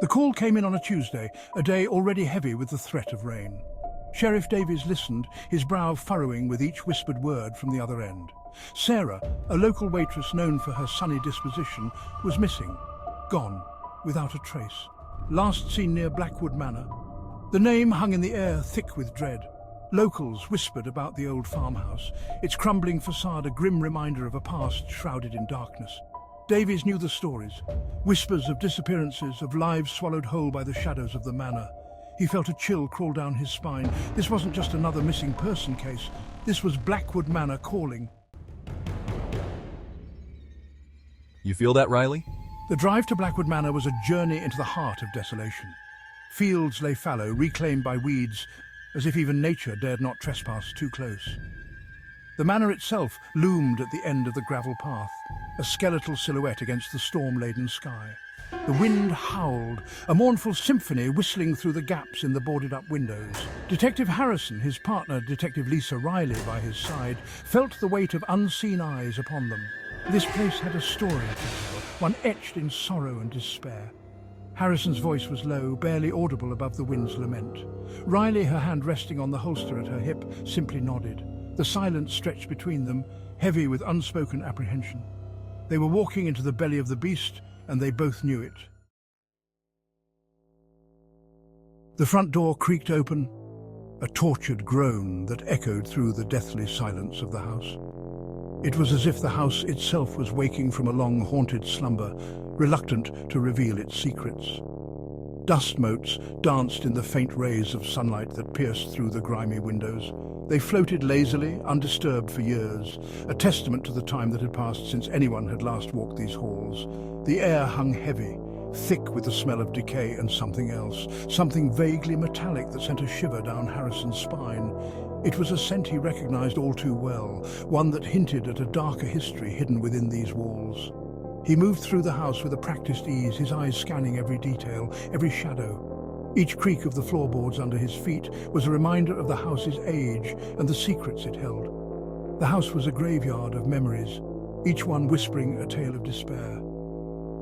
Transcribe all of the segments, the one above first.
The call came in on a Tuesday, a day already heavy with the threat of rain. Sheriff Davies listened, his brow furrowing with each whispered word from the other end. Sarah, a local waitress known for her sunny disposition, was missing, gone, without a trace. Last seen near Blackwood Manor. The name hung in the air, thick with dread. Locals whispered about the old farmhouse, its crumbling facade a grim reminder of a past shrouded in darkness. Davies knew the stories, whispers of disappearances, of lives swallowed whole by the shadows of the manor. He felt a chill crawl down his spine. This wasn't just another missing person case. This was Blackwood Manor calling. You feel that, Riley? The drive to Blackwood Manor was a journey into the heart of desolation. Fields lay fallow, reclaimed by weeds, as if even nature dared not trespass too close. The manor itself loomed at the end of the gravel path, a skeletal silhouette against the storm-laden sky. The wind howled, a mournful symphony whistling through the gaps in the boarded-up windows. Detective Harrison, his partner, Detective Lisa Riley, by his side, felt the weight of unseen eyes upon them. This place had a story to tell, one etched in sorrow and despair. Harrison's voice was low, barely audible above the wind's lament. Riley, her hand resting on the holster at her hip, simply nodded. The silence stretched between them, heavy with unspoken apprehension. They were walking into the belly of the beast, and they both knew it. The front door creaked open, a tortured groan that echoed through the deathly silence of the house. It was as if the house itself was waking from a long haunted slumber, reluctant to reveal its secrets. Dust motes danced in the faint rays of sunlight that pierced through the grimy windows. They floated lazily, undisturbed for years, a testament to the time that had passed since anyone had last walked these halls. The air hung heavy, thick with the smell of decay and something else, something vaguely metallic that sent a shiver down Harrison's spine. It was a scent he recognized all too well, one that hinted at a darker history hidden within these walls. He moved through the house with a practiced ease, his eyes scanning every detail, every shadow. Each creak of the floorboards under his feet was a reminder of the house's age and the secrets it held. The house was a graveyard of memories, each one whispering a tale of despair.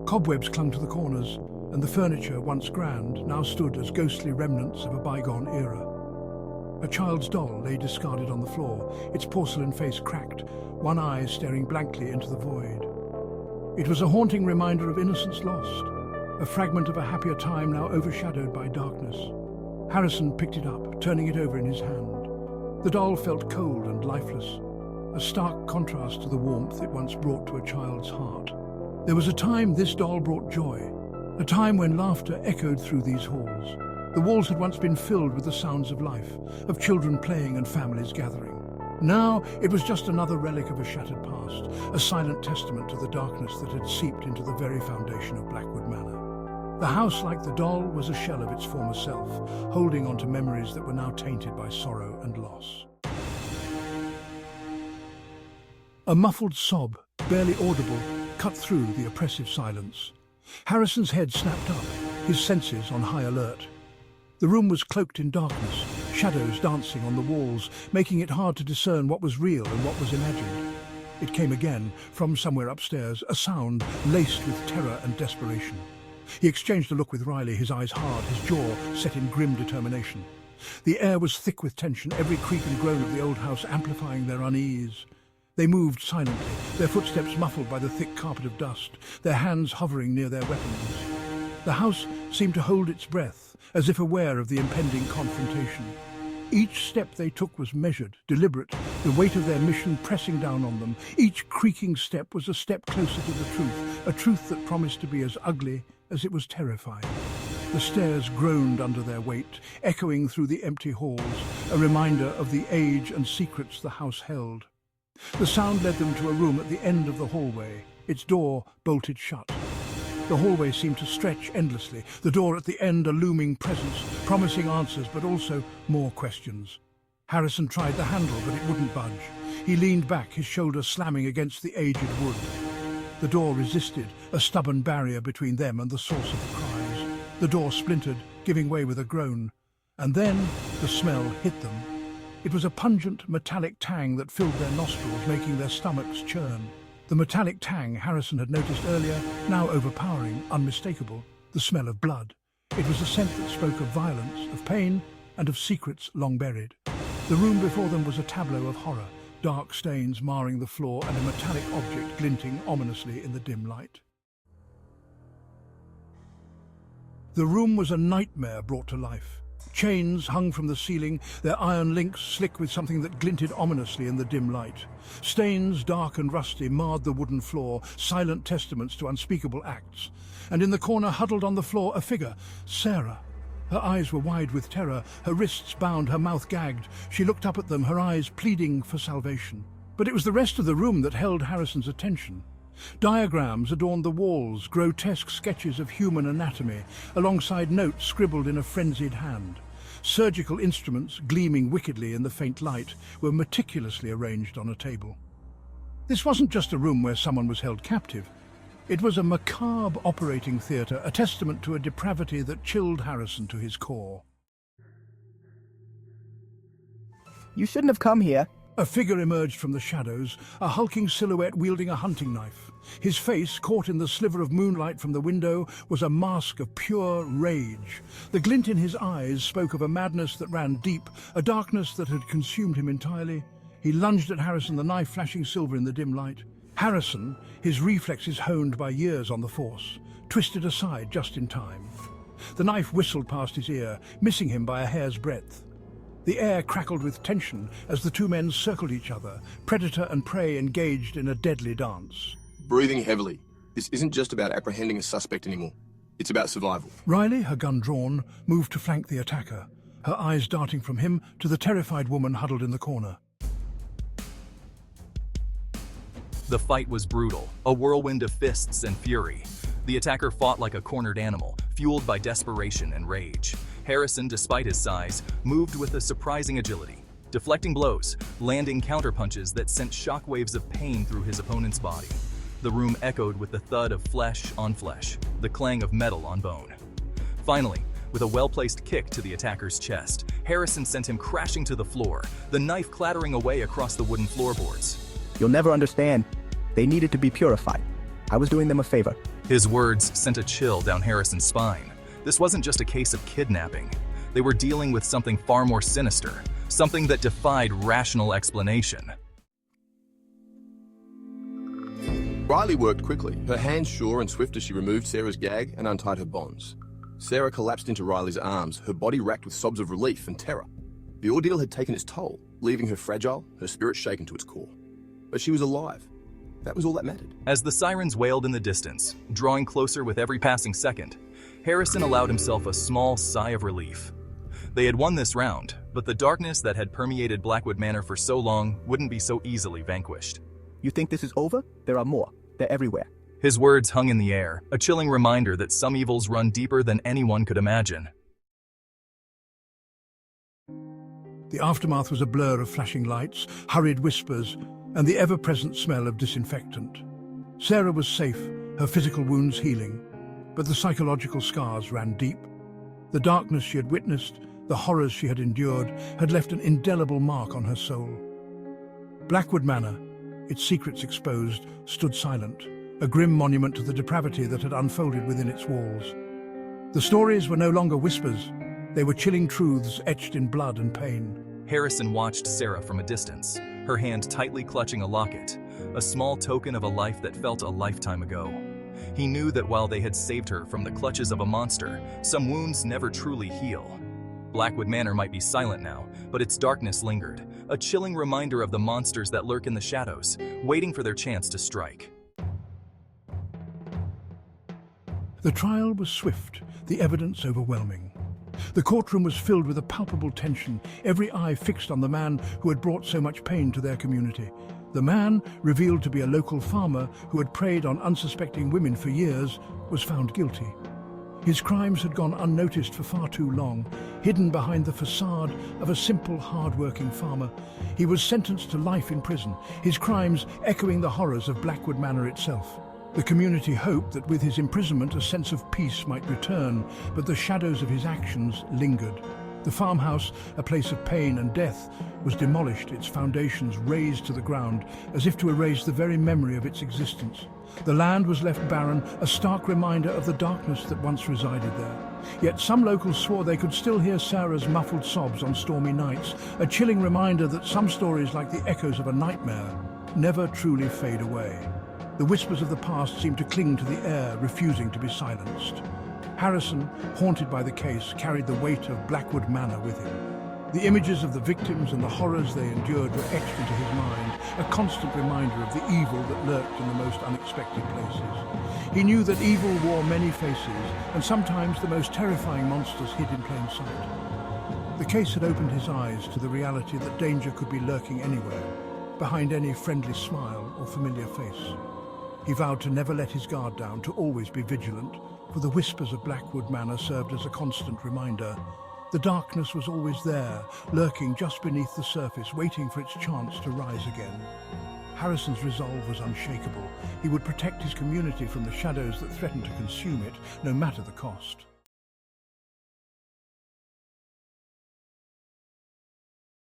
Cobwebs clung to the corners, and the furniture, once grand, now stood as ghostly remnants of a bygone era. A child's doll lay discarded on the floor, its porcelain face cracked, one eye staring blankly into the void. It was a haunting reminder of innocence lost, a fragment of a happier time now overshadowed by darkness. Harrison picked it up, turning it over in his hand. The doll felt cold and lifeless, a stark contrast to the warmth it once brought to a child's heart. There was a time this doll brought joy, a time when laughter echoed through these halls. The walls had once been filled with the sounds of life, of children playing and families gathering. Now it was just another relic of a shattered past, a silent testament to the darkness that had seeped into the very foundation of Blackwood Manor. The house, like the doll, was a shell of its former self, holding on to memories that were now tainted by sorrow and loss. A muffled sob, barely audible, cut through the oppressive silence. Harrison's head snapped up, his senses on high alert. The room was cloaked in darkness, shadows dancing on the walls, making it hard to discern what was real and what was imagined. It came again, from somewhere upstairs, a sound laced with terror and desperation. He exchanged a look with Riley, his eyes hard, his jaw set in grim determination. The air was thick with tension, every creak and groan of the old house amplifying their unease. They moved silently, their footsteps muffled by the thick carpet of dust, their hands hovering near their weapons. The house seemed to hold its breath, as if aware of the impending confrontation. Each step they took was measured, deliberate, the weight of their mission pressing down on them. Each creaking step was a step closer to the truth, a truth that promised to be as ugly as it was terrifying. The stairs groaned under their weight, echoing through the empty halls, a reminder of the age and secrets the house held. The sound led them to a room at the end of the hallway, its door bolted shut. The hallway seemed to stretch endlessly, the door at the end a looming presence, promising answers but also more questions. Harrison tried the handle, but it wouldn't budge. He leaned back, his shoulder slamming against the aged wood. The door resisted, a stubborn barrier between them and the source of the cries. The door splintered, giving way with a groan. And then the smell hit them. It was a pungent, metallic tang that filled their nostrils, making their stomachs churn. The metallic tang Harrison had noticed earlier, now overpowering, unmistakable, the smell of blood. It was a scent that spoke of violence, of pain, and of secrets long buried. The room before them was a tableau of horror, dark stains marring the floor and a metallic object glinting ominously in the dim light. The room was a nightmare brought to life. Chains hung from the ceiling, their iron links slick with something that glinted ominously in the dim light. Stains, dark and rusty, marred the wooden floor, silent testaments to unspeakable acts. And in the corner, huddled on the floor, a figure, Sarah. Her eyes were wide with terror, her wrists bound, her mouth gagged. She looked up at them, her eyes pleading for salvation. But it was the rest of the room that held Harrison's attention. Diagrams adorned the walls, grotesque sketches of human anatomy, alongside notes scribbled in a frenzied hand. Surgical instruments, gleaming wickedly in the faint light, were meticulously arranged on a table. This wasn't just a room where someone was held captive. It was a macabre operating theatre, a testament to a depravity that chilled Harrison to his core. You shouldn't have come here. A figure emerged from the shadows, a hulking silhouette wielding a hunting knife. His face, caught in the sliver of moonlight from the window, was a mask of pure rage. The glint in his eyes spoke of a madness that ran deep, a darkness that had consumed him entirely. He lunged at Harrison, the knife flashing silver in the dim light. Harrison, his reflexes honed by years on the force, twisted aside just in time. The knife whistled past his ear, missing him by a hair's breadth. The air crackled with tension as the two men circled each other, predator and prey engaged in a deadly dance. Breathing heavily. This isn't just about apprehending a suspect anymore. It's about survival. Riley, her gun drawn, moved to flank the attacker, her eyes darting from him to the terrified woman huddled in the corner. The fight was brutal, a whirlwind of fists and fury. The attacker fought like a cornered animal, fueled by desperation and rage. Harrison, despite his size, moved with a surprising agility, deflecting blows, landing counterpunches that sent shockwaves of pain through his opponent's body. The room echoed with the thud of flesh on flesh, the clang of metal on bone. Finally, with a well-placed kick to the attacker's chest, Harrison sent him crashing to the floor, the knife clattering away across the wooden floorboards. You'll never understand. They needed to be purified. I was doing them a favor. His words sent a chill down Harrison's spine. This wasn't just a case of kidnapping. They were dealing with something far more sinister, something that defied rational explanation. Riley worked quickly, her hands sure and swift as she removed Sarah's gag and untied her bonds. Sarah collapsed into Riley's arms, her body racked with sobs of relief and terror. The ordeal had taken its toll, leaving her fragile, her spirit shaken to its core. But she was alive. That was all that mattered. As the sirens wailed in the distance, drawing closer with every passing second, Harrison allowed himself a small sigh of relief. They had won this round, but the darkness that had permeated Blackwood Manor for so long wouldn't be so easily vanquished. You think this is over? There are more. They're everywhere. His words hung in the air, a chilling reminder that some evils run deeper than anyone could imagine. The aftermath was a blur of flashing lights, hurried whispers, and the ever-present smell of disinfectant. Sarah was safe, her physical wounds healing, but the psychological scars ran deep. The darkness she had witnessed, the horrors she had endured, had left an indelible mark on her soul. Blackwood Manor, its secrets exposed, stood silent, a grim monument to the depravity that had unfolded within its walls. The stories were no longer whispers, they were chilling truths etched in blood and pain. Harrison watched Sarah from a distance, her hand tightly clutching a locket, a small token of a life that felt a lifetime ago. He knew that while they had saved her from the clutches of a monster, some wounds never truly heal. Blackwood Manor might be silent now, but its darkness lingered, a chilling reminder of the monsters that lurk in the shadows, waiting for their chance to strike. The trial was swift, the evidence overwhelming. The courtroom was filled with a palpable tension, every eye fixed on the man who had brought so much pain to their community. The man, revealed to be a local farmer who had preyed on unsuspecting women for years, was found guilty. His crimes had gone unnoticed for far too long, hidden behind the facade of a simple, hard-working farmer. He was sentenced to life in prison, his crimes echoing the horrors of Blackwood Manor itself. The community hoped that with his imprisonment a sense of peace might return, but the shadows of his actions lingered. The farmhouse, a place of pain and death, was demolished, its foundations razed to the ground, as if to erase the very memory of its existence. The land was left barren, a stark reminder of the darkness that once resided there. Yet some locals swore they could still hear Sarah's muffled sobs on stormy nights, a chilling reminder that some stories, like the echoes of a nightmare, never truly fade away. The whispers of the past seemed to cling to the air, refusing to be silenced. Harrison, haunted by the case, carried the weight of Blackwood Manor with him. The images of the victims and the horrors they endured were etched into his mind, a constant reminder of the evil that lurked in the most unexpected places. He knew that evil wore many faces, and sometimes the most terrifying monsters hid in plain sight. The case had opened his eyes to the reality that danger could be lurking anywhere, behind any friendly smile or familiar face. He vowed to never let his guard down, to always be vigilant, for the whispers of Blackwood Manor served as a constant reminder. The darkness was always there, lurking just beneath the surface, waiting for its chance to rise again. Harrison's resolve was unshakable. He would protect his community from the shadows that threatened to consume it, no matter the cost.